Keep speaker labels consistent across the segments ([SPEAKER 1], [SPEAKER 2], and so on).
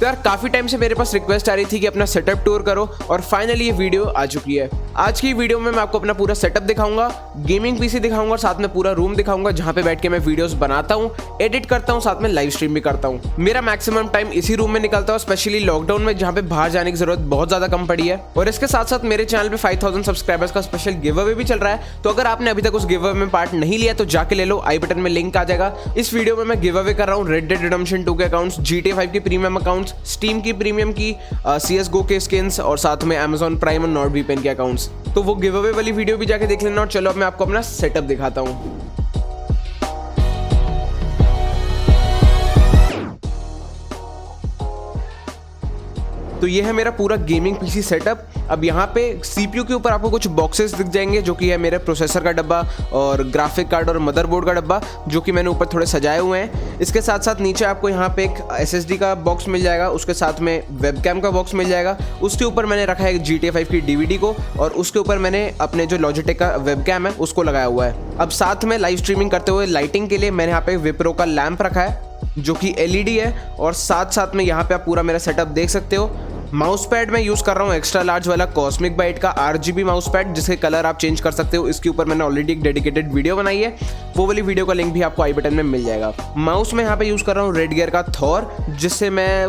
[SPEAKER 1] तो यार काफ़ी टाइम से मेरे पास रिक्वेस्ट आ रही थी कि अपना सेटअप टूर करो और फाइनली ये वीडियो आ चुकी है। आज की वीडियो में मैं आपको अपना पूरा सेटअप दिखाऊंगा, गेमिंग पीसी दिखाऊंगा और साथ में पूरा रूम दिखाऊंगा जहां पे बैठ के मैं वीडियोस बनाता हूं, एडिट करता हूं, साथ में लाइव स्ट्रीम भी करता हूं। मेरा मैक्सिमम टाइम इसी रूम में निकलता है, स्पेशली लॉकडाउन में जहां पे बाहर जाने की जरूरत बहुत ज्यादा कम पड़ी है। और इसके साथ साथ मेरे चैनल पे 5000 सब्सक्राइबर्स का स्पेशल गिव अवे भी चल रहा है, तो अगर आपने अभी तक उस गिव अवे में पार्ट नहीं लिया तो जाके ले लो, आई बटन में लिंक आ जाएगा। इस वीडियो में मैं गिव अवे कर रहा हूँ रेड डेड रिडेम्पशन 2 के अकाउंट्स, GTA 5 के प्रीमियम अकाउंट्स, स्टीम की प्रीमियम की, CSGO के स्किन्स और साथ में Amazon प्राइम और NordVPN के अकाउंट्स। तो वो गिव अवे वाली वीडियो भी जाके देख लेना। और चलो अब मैं आपको अपना सेटअप दिखाता हूँ। तो ये है मेरा पूरा गेमिंग पीसी सेटअप। अब यहाँ पे CPU के ऊपर आपको कुछ बॉक्सेस दिख जाएंगे जो कि है मेरे प्रोसेसर का डब्बा और ग्राफिक कार्ड और मदरबोर्ड का डब्बा जो कि मैंने ऊपर थोड़े सजाए हुए हैं। इसके साथ साथ नीचे आपको यहाँ पे एक SSD का बॉक्स मिल जाएगा, उसके साथ में वेबकैम का बॉक्स मिल जाएगा। उसके ऊपर मैंने रखा है GTA 5 की DVD को और उसके ऊपर मैंने अपने जो लॉजिटेक का वेबकैम है उसको लगाया हुआ है। अब साथ में लाइव स्ट्रीमिंग करते हुए लाइटिंग के लिए मैंने यहाँ पे विप्रो का लैंप रखा है जो कि LED है और साथ साथ में यहाँ पे आप पूरा मेरा सेटअप देख सकते हो। माउस पैड मैं यूज़ कर रहा हूँ एक्स्ट्रा लार्ज वाला कॉस्मिक बाइट का RGB माउस पैड, जिसके कलर आप चेंज कर सकते हो। इसके ऊपर मैंने ऑलरेडी एक डेडिकेटेड वीडियो बनाई है, वो वाली वीडियो का लिंक भी आपको आई बटन में मिल जाएगा। माउस में यहाँ पे यूज़ कर रहा हूँ रेड गियर का थॉर, जिससे मैं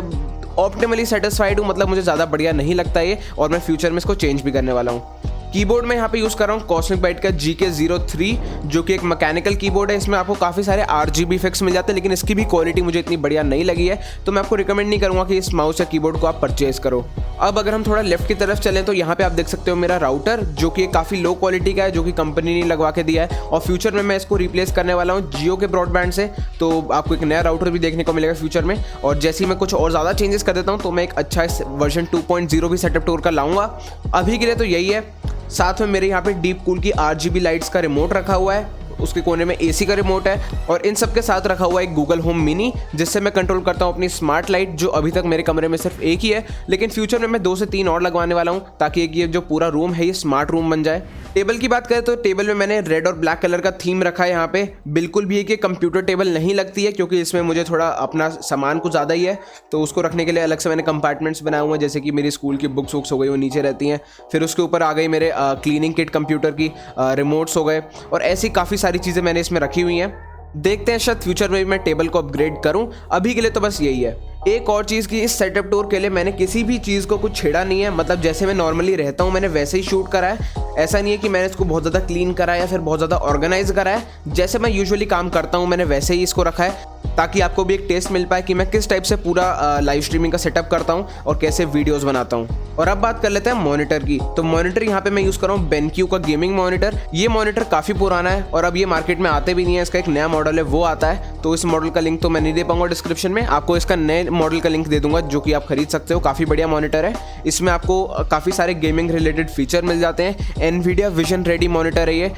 [SPEAKER 1] ऑप्टिमली सेटिस्फाइड हूँ, मतलब मुझे ज़्यादा बढ़िया नहीं लगता ये और मैं फ्यूचर में इसको चेंज भी करने वाला हूँ। कीबोर्ड में यहाँ पे यूज़ कर रहा हूँ कॉस्मिक बाइट का GK03 जो कि एक मैकेनिकल कीबोर्ड है। इसमें आपको काफ़ी सारे RGB इफेक्ट्स मिल जाते हैं, लेकिन इसकी भी क्वालिटी मुझे इतनी बढ़िया नहीं लगी है, तो मैं आपको रिकमेंड नहीं करूँगा कि इस माउस या कीबोर्ड को आप परचेज करो। अब अगर हम थोड़ा लेफ्ट की तरफ चलें तो यहाँ पे आप देख सकते हो मेरा राउटर जो कि काफ़ी लो क्वालिटी का है, जो कि कंपनी ने लगवा के दिया है और फ्यूचर में मैं इसको रिप्लेस करने वाला हूँ जियो के ब्रॉडबैंड से। तो आपको एक नया राउटर भी देखने को मिलेगा फ्यूचर में। और जैसे ही मैं कुछ और ज़्यादा चेंजेस कर देता हूँ तो मैं एक अच्छा वर्जन 2.0 भी सेटअप टूर का लाऊंगा। अभी के लिए तो यही है। साथ में मेरे यहाँ पे डीप कूल की RGB लाइट्स का रिमोट रखा हुआ है, उसके कोने में AC का रिमोट है और इन सब के साथ रखा हुआ है एक गूगल होम मिनी, जिससे मैं कंट्रोल करता हूँ अपनी स्मार्ट लाइट, जो अभी तक मेरे कमरे में सिर्फ एक ही है, लेकिन फ्यूचर में मैं 2 से 3 और लगवाने वाला हूँ ताकि ये जो पूरा रूम है ये स्मार्ट रूम बन जाए। टेबल की बात करें तो टेबल में मैंने रेड और ब्लैक कलर का थीम रखा है। यहाँ पे बिल्कुल भी एक कंप्यूटर टेबल नहीं लगती है, क्योंकि इसमें मुझे थोड़ा अपना सामान कुछ ज़्यादा ही है, तो उसको रखने के लिए अलग से मैंने कंपार्टमेंट्स बनाए हुए हैं। जैसे कि मेरी स्कूल की बुक्स वुक्स हो गई वो नीचे रहती हैं, फिर उसके ऊपर आ गई मेरे क्लीनिंग किट कंप्यूटर की, रिमोट्स हो गए और ऐसी काफ़ी सारी चीज़ें मैंने इसमें रखी हुई हैं। देखते हैं शायद फ्यूचर में भी मैं टेबल को अपग्रेड करूं। अभी के लिए तो बस यही है। एक और चीज़ की, इस सेटअप टूर के लिए मैंने किसी भी चीज़ को कुछ छेड़ा नहीं है, मतलब जैसे मैं नॉर्मली रहता हूं मैंने वैसे ही शूट करा है। ऐसा नहीं है कि मैंने इसको बहुत ज़्यादा क्लीन करा है या फिर बहुत ज़्यादा ऑर्गेनाइज करा है। जैसे मैं यूजुअली काम करता हूं मैंने वैसे ही इसको रखा है, ताकि आपको भी एक टेस्ट मिल पाए कि मैं किस टाइप से पूरा लाइव स्ट्रीमिंग का सेटअप करता हूं और कैसे वीडियोस बनाता हूं। और अब बात कर लेते हैं मॉनिटर की। तो मॉनिटर यहाँ पे मैं यूज़ कर रहा हूँ BenQ का गेमिंग मॉनिटर। ये मॉनिटर काफ़ी पुराना है और अब ये मार्केट में आते भी नहीं है, इसका एक नया मॉडल है वो आता है, तो इस मॉडल का लिंक तो मैं नहीं दे पाऊंगा डिस्क्रिप्शन में, आपको इसका नए मॉडल का लिंक दे दूंगा जो कि आप खरीद सकते हो। काफ़ी बढ़िया मॉनिटर है, इसमें आपको काफ़ी सारे गेमिंग रिलेटेड फीचर मिल जाते हैं। NVIDIA विजन रेडी मॉनिटर है ये।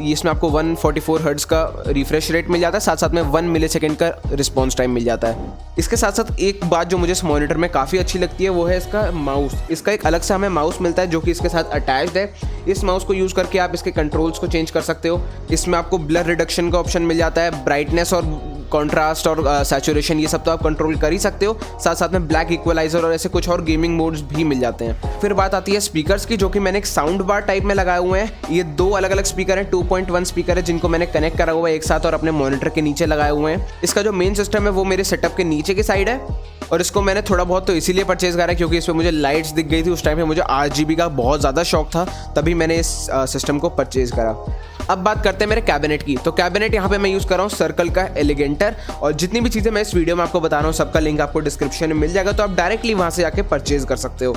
[SPEAKER 1] इसमें आपको 144 हर्ट्ज का रिफ्रेश रेट मिल जाता है, साथ साथ में 1 मिलीसेकंड का रिस्पॉन्स टाइम मिल जाता है। इसके साथ साथ एक बात जो मुझे इस मॉनिटर में काफ़ी अच्छी लगती है वो है इसका माउस। इसका एक अलग से हमें माउस मिलता है जो कि इसके साथ अटैच्ड है। इस माउस को यूज़ करके आप इसके कंट्रोल्स को चेंज कर सकते हो। इसमें आपको ब्लर रिडक्शन का ऑप्शन मिल जाता है, ब्राइटनेस और कॉन्ट्रास्ट और सैचुरेशन ये सब तो आप कंट्रोल कर ही सकते हो। साथ साथ में ब्लैक इक्वलाइजर और ऐसे कुछ और गेमिंग मोड्स भी मिल जाते हैं। फिर बात आती है स्पीकर्स की, जो कि मैंने एक साउंड बार टाइप में लगाए हुए हैं। ये 2 अलग अलग स्पीकर हैं, 2.1 स्पीकर है जिनको मैंने कनेक्ट करा हुआ है एक साथ और अपने मॉनिटर के नीचे लगाए हुए हैं। इसका जो मेन सिस्टम है वो मेरे सेटअप के नीचे की साइड है और इसको मैंने थोड़ा बहुत तो इसीलिए परचेज करा है क्योंकि इसमें मुझे लाइट्स दिख गई थी। उस टाइम पे मुझे RGB का बहुत ज़्यादा शौक था, तभी मैंने इस सिस्टम को परचेज करा। अब बात करते हैं मेरे कैबिनेट की। तो कैबिनेट यहाँ पे मैं यूज़ कर रहा हूँ सर्कल का एलिगेंटर और जितनी भी चीज़ें मैं इस वीडियो में आपको बता रहा हूँ सबका लिंक आपको डिस्क्रिप्शन में मिल जाएगा, तो आप डायरेक्टली वहाँ से जाके परचेज कर सकते हो।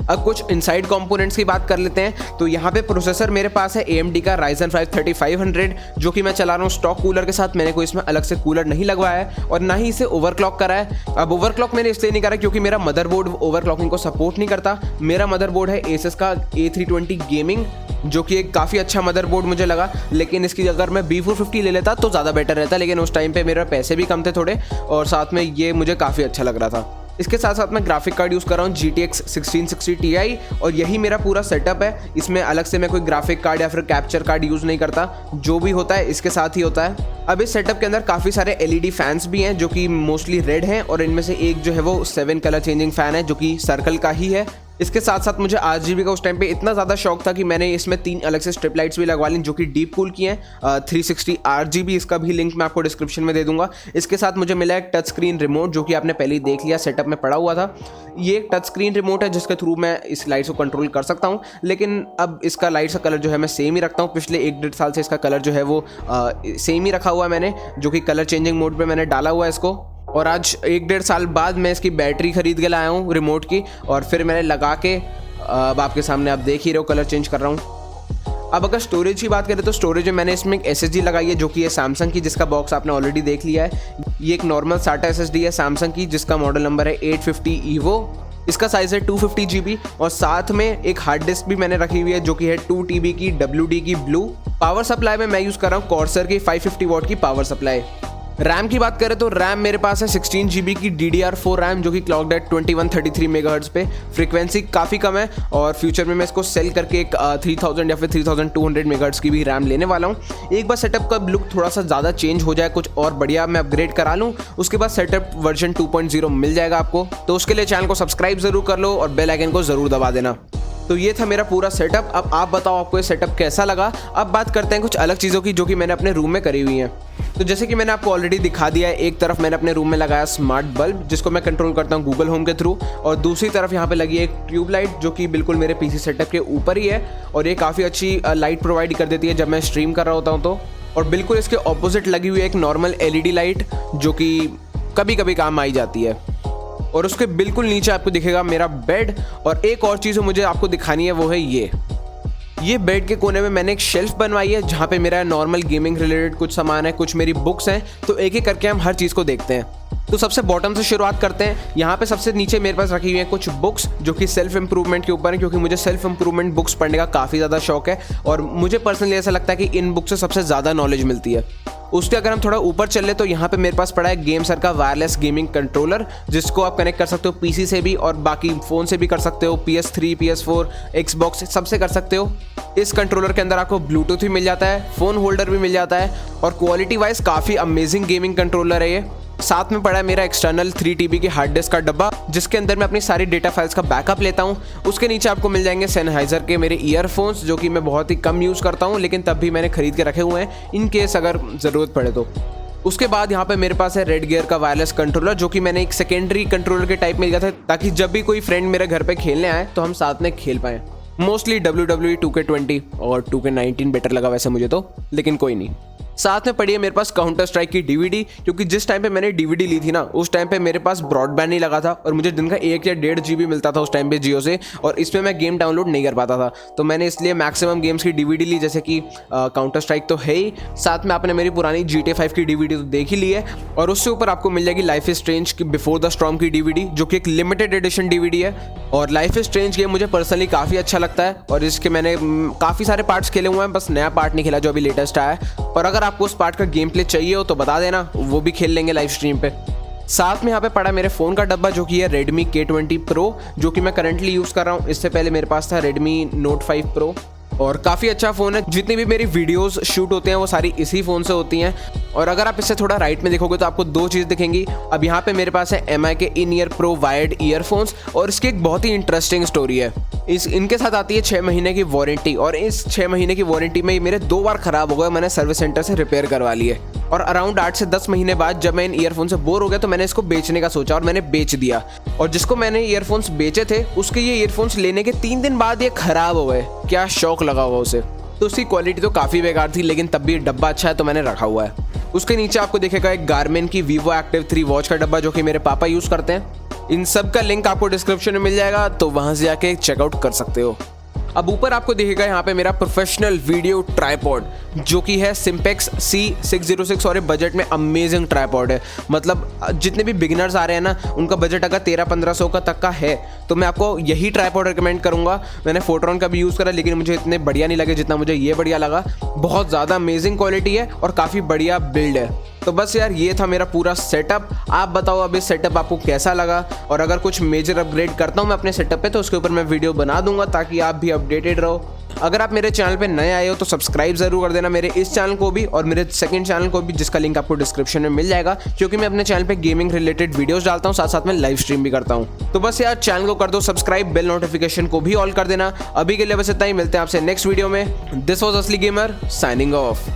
[SPEAKER 1] अब कुछ इनसाइड कंपोनेंट्स की बात कर लेते हैं। तो यहाँ पे प्रोसेसर मेरे पास है AMD का Ryzen 5 3500 जो कि मैं चला रहा हूँ स्टॉक कूलर के साथ। मैंने कोई इसमें अलग से कूलर नहीं लगवाया है और ना ही इसे ओवरक्लॉक करा है। अब ओवरक्लॉक मैंने इसलिए नहीं करा क्योंकि मेरा मदरबोर्ड ओवरक्लॉकिंग को सपोर्ट नहीं करता। मेरा मदरबोर्ड है Asus का A320 गेमिंग, जो कि एक काफ़ी अच्छा मदरबोर्ड मुझे लगा, लेकिन इसकी अगर मैं B450 ले लेता तो ज़्यादा बेटर रहता, लेकिन उस टाइम पे मेरे पैसे भी कम थे थोड़े और साथ में ये मुझे काफ़ी अच्छा लग रहा था। इसके साथ साथ मैं ग्राफिक कार्ड यूज़ कर रहा हूँ GTX 1660 Ti और यही मेरा पूरा सेटअप है। इसमें अलग से मैं कोई ग्राफिक कार्ड या फिर कैप्चर कार्ड यूज़ नहीं करता, जो भी होता है इसके साथ ही होता है। अब इस सेटअप के अंदर काफ़ी सारे LED फैंस भी हैं जो कि मोस्टली रेड हैं और इनमें से एक जो है वो 7 कलर चेंजिंग फ़ैन है जो कि सर्कल का ही है। इसके साथ साथ मुझे RGB का उस टाइम पे इतना ज़्यादा शौक था कि मैंने इसमें 3 अलग से स्ट्रिप लाइट्स भी लगवा ली जो कि डीप कूल की हैं 360 RGB। इसका भी लिंक मैं आपको डिस्क्रिप्शन में दे दूंगा। इसके साथ मुझे मिला एक टच स्क्रीन रिमोट जो कि आपने पहले ही देख लिया, सेटअप में पड़ा हुआ था। ये एक टच स्क्रीन रिमोट है जिसके थ्रू मैं इस लाइट्स को कंट्रोल कर सकता हूँ, लेकिन अब इसका लाइट्स का कलर जो है मैं सेम ही रखता हूँ। पिछले 1-1.5 साल से इसका कलर जो है वो सेम ही रखा हुआ है मैंने, जो कि कलर चेंजिंग मोड पर मैंने डाला हुआ है इसको। और आज 1-1.5 साल बाद मैं इसकी बैटरी खरीद के लाया हूँ रिमोट की और फिर मैंने लगा के अब आपके सामने आप देख ही रहे हो कलर चेंज कर रहा हूँ। अब अगर स्टोरेज की बात करें तो स्टोरेज में मैंने इसमें एक SSD लगाई है जो कि है सैमसंग की, जिसका बॉक्स आपने ऑलरेडी देख लिया है। ये एक नॉर्मल SATA SSD है सैमसंग की जिसका मॉडल नंबर है 850 EVO। इसका साइज़ है 250 GB और साथ में एक हार्ड डिस्क भी मैंने रखी हुई है जो कि है 2 TB की WD की ब्लू। पावर सप्लाई में मैं यूज़ कर रहा हूँ कॉर्सर की 550 वॉट की पावर सप्लाई। रैम की बात करें तो रैम मेरे पास है 16 GB की DDR4 रैम जो कि क्लॉक्ड है 2133 मेगाहर्ट्ज पे। फ्रीक्वेंसी काफ़ी कम है और फ्यूचर में मैं इसको सेल करके एक 3000 या फिर 3200 मेगाहर्ट्ज की भी रैम लेने वाला हूँ। एक बार सेटअप का लुक थोड़ा सा ज़्यादा चेंज हो जाए, कुछ और बढ़िया मैं अपग्रेड करा लूँ, उसके बाद सेटअप वर्जन 2.0 मिल जाएगा आपको। तो उसके लिए चैनल को सब्सक्राइब ज़रूर कर लो और बेल आइकन को ज़रूर दबा देना। तो ये था मेरा पूरा सेटअप। अब आप बताओ आपको ये सेटअप कैसा लगा। अब बात करते हैं कुछ अलग चीज़ों की जो कि मैंने अपने रूम में करी हुई हैं। तो जैसे कि मैंने आपको ऑलरेडी दिखा दिया है, एक तरफ मैंने अपने रूम में लगाया स्मार्ट बल्ब जिसको मैं कंट्रोल करता हूँ गूगल होम के थ्रू, और दूसरी तरफ यहाँ पे लगी है एक ट्यूबलाइट जो कि बिल्कुल मेरे PC सेटअप के ऊपर ही है और ये काफ़ी अच्छी लाइट प्रोवाइड कर देती है जब मैं स्ट्रीम कर रहा होता हूँ तो। और बिल्कुल इसके ऑपोजिट लगी हुई है एक नॉर्मल LED लाइट जो कि कभी कभी काम आई जाती है। और उसके बिल्कुल नीचे आपको दिखेगा मेरा बेड। और एक और चीज़ मुझे आपको दिखानी है वो है ये बेड के कोने में मैंने एक शेल्फ बनवाई है जहाँ पे मेरा नॉर्मल गेमिंग रिलेटेड कुछ सामान है, कुछ मेरी बुक्स हैं। तो एक एक करके हम हर चीज़ को देखते हैं। तो सबसे बॉटम से शुरुआत करते हैं। यहाँ पे सबसे नीचे मेरे पास रखी हुई है कुछ बुक्स जो कि सेल्फ इंप्रूवमेंट के ऊपर है, क्योंकि मुझे सेल्फ इंप्रूवमेंट बुक्स पढ़ने का काफ़ी ज़्यादा शौक है और मुझे पर्सनली ऐसा लगता है कि इन बुक्स से सबसे ज़्यादा नॉलेज मिलती है। उसके अगर हम थोड़ा ऊपर चले तो यहाँ पे मेरे पास पड़ा है गेमसर का वायरलेस गेमिंग कंट्रोलर, जिसको आप कनेक्ट कर सकते हो PC से भी और बाकी फ़ोन से भी कर सकते हो, PS3, PS4, Xbox सबसे कर सकते हो। इस कंट्रोलर के अंदर आपको ब्लूटूथ भी मिल जाता है, फ़ोन होल्डर भी मिल जाता है और क्वालिटी वाइज काफ़ी अमेजिंग गेमिंग कंट्रोलर है ये। साथ में पड़ा है मेरा एक्सटर्नल 3 TB की हार्ड डिस्क का डब्बा जिसके अंदर मैं अपनी सारी डेटा फाइल्स का बैकअप लेता हूँ। उसके नीचे आपको मिल जाएंगे सेनहाइजर के मेरे ईयरफोन्स जो कि मैं बहुत ही कम यूज़ करता हूँ, लेकिन तब भी मैंने खरीद के रखे हुए हैं इन केस अगर ज़रूरत पड़े तो। उसके बाद यहाँ पे मेरे पास है रेड गियर का वायरलेस कंट्रोलर जो कि मैंने एक सेकेंडरी कंट्रोलर के टाइप में लिया था ताकि जब भी कोई फ्रेंड मेरे घर पे खेलने आए तो हम साथ में खेल पाएँ। मोस्टली WWE 2K20 और 2K19 बेटर लगा वैसे मुझे तो, लेकिन कोई नहीं। साथ में पड़ी है मेरे पास काउंटर स्ट्राइक की DVD, क्योंकि जिस टाइम पे मैंने DVD ली थी ना उस टाइम पे मेरे पास ब्रॉडबैंड नहीं लगा था और मुझे दिन का 1 या 1.5 GB मिलता था उस टाइम पे जियो से, और इसमें मैं गेम डाउनलोड नहीं कर पाता था। तो मैंने इसलिए मैक्सिमम गेम्स की DVD ली, जैसे कि काउंटर स्ट्राइक तो है ही, साथ में आपने मेरी पुरानी GTA 5 की DVD तो देख ही ली है, और उससे ऊपर आपको मिल जाएगी लाइफ इज स्ट्रेंज की बिफोर द स्टॉर्म की DVD जो कि एक लिमिटेड एडिशन DVD है। और लाइफ इज स्ट्रेंज गेम मुझे पर्सनली काफ़ी अच्छा लगता है और इसके मैंने काफ़ी सारे पार्ट्स खेले हुए हैं, बस नया पार्ट नहीं खेला जो अभी लेटेस्ट आया है। और अगर आपको उस पार्ट का गेम प्ले चाहिए हो तो बता देना, वो भी खेल लेंगे लाइव स्ट्रीम पे। साथ में यहाँ पे पड़ा मेरे फ़ोन का डब्बा जो कि है Redmi K20 Pro जो कि मैं करंटली यूज़ कर रहा हूँ। इससे पहले मेरे पास था Redmi Note 5 Pro और काफ़ी अच्छा फ़ोन है। जितनी भी मेरी वीडियोस शूट होते हैं वो सारी इसी फ़ोन से होती हैं। और अगर आप इससे थोड़ा राइट में देखोगे तो आपको 2 चीज़ दिखेंगी। अब यहाँ पे मेरे पास है MI के इन ईयर प्रो वायर्ड ईयरफोन्स और इसकी एक बहुत ही इंटरेस्टिंग स्टोरी है। इनके साथ आती है 6 महीने की वारंटी और इस 6 महीने की वारंटी में मेरे 2 बार ख़राब हो गए, मैंने सर्विस सेंटर से रिपेयर करवा लिए। और अराउंड 8 से 10 महीने बाद जब मैं इन ईयरफोन से बोर हो गया तो मैंने इसको बेचने का सोचा और मैंने बेच दिया। और जिसको मैंने ईयरफोन्स बेचे थे उसके ये ईयरफोन्स लेने के 3 दिन बाद ये ख़राब हो गए। क्या शौक लगा हुआ उसे। तो उसकी क्वालिटी तो काफ़ी बेकार थी, लेकिन तब भी डब्बा अच्छा है तो मैंने रखा हुआ है। उसके नीचे आपको दिखेगा एक गारमिन की Vivo Active 3 वॉच का डब्बा जो कि मेरे पापा यूज़ करते हैं। इन सब का लिंक आपको डिस्क्रिप्शन में मिल जाएगा, तो वहाँ से जाके चेकआउट कर सकते हो। अब ऊपर आपको दिखेगा यहाँ पे मेरा प्रोफेशनल वीडियो ट्राइपॉड जो कि है Simpex C606 और ये बजट में अमेजिंग ट्राइपॉड है। मतलब जितने भी बिगिनर्स आ रहे हैं ना उनका बजट अगर 1300-1500 का तक का है तो मैं आपको यही ट्राइपॉड रिकमेंड करूँगा। मैंने फोटोन का भी यूज़ करा लेकिन मुझे इतने बढ़िया नहीं लगे जितना मुझे ये बढ़िया लगा। बहुत ज़्यादा अमेजिंग क्वालिटी है और काफ़ी बढ़िया बिल्ड है। तो तो बस यार ये था मेरा पूरा सेटअप। आप बताओ अब इस सेटअप आपको कैसा लगा, और अगर कुछ मेजर अपग्रेड करता हूँ मैं अपने सेटअप पे तो उसके ऊपर मैं वीडियो बना दूंगा ताकि आप भी अपडेटेड रहो। अगर आप मेरे चैनल पे नए आए हो तो सब्सक्राइब जरूर कर देना मेरे इस चैनल को भी और मेरे सेकंड चैनल को भी, जिसका लिंक आपको डिस्क्रिप्शन में मिल जाएगा, क्योंकि मैं अपने चैनल पे गेमिंग रिलेटेड वीडियोस डालता हूँ, साथ साथ में लाइव स्ट्रीम भी करता हूँ। तो बस यार चैनल को कर दो सब्सक्राइब, बेल नोटिफिकेशन को भी ऑल कर देना। अभी के लिए बस इतना ही, मिलते हैं आपसे नेक्स्ट वीडियो में। दिस वॉज असली गेमर साइनिंग ऑफ।